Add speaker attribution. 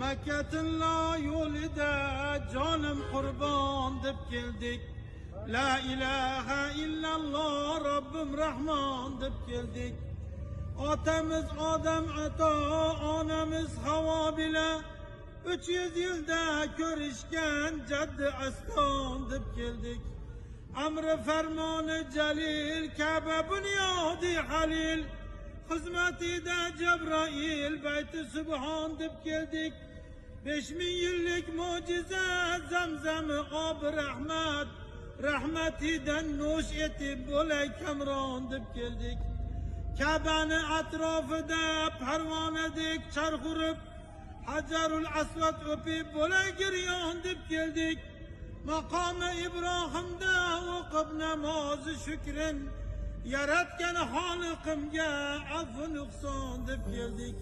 Speaker 1: Makkatillo yo'lida jonim qurbon deb keldik. La ilaha illalloh Robbim Rahmon deb keldik. Otamiz Odam ato, onamiz Havo bila 300 yilda ko'rishgan jaddi aston deb keldik. Amri farmoni jalil, Ka'ba bunyodi halil, xizmatida Jabroil, bayti subhon deb keldik. 5000 yillik mo'jiza, Zamzami obi rahmat, rahmatidan no'sh etib bo'lay kamron deb keldik. Ka'bani atrofida parvonadek charx urib, Hajarul Asvad o'pib bo'lay giryon deb keldik. Maqomi Ibrohimda o'qib namozi shukrin, yaratgan Xoliqimga afv nuqson deb keldik.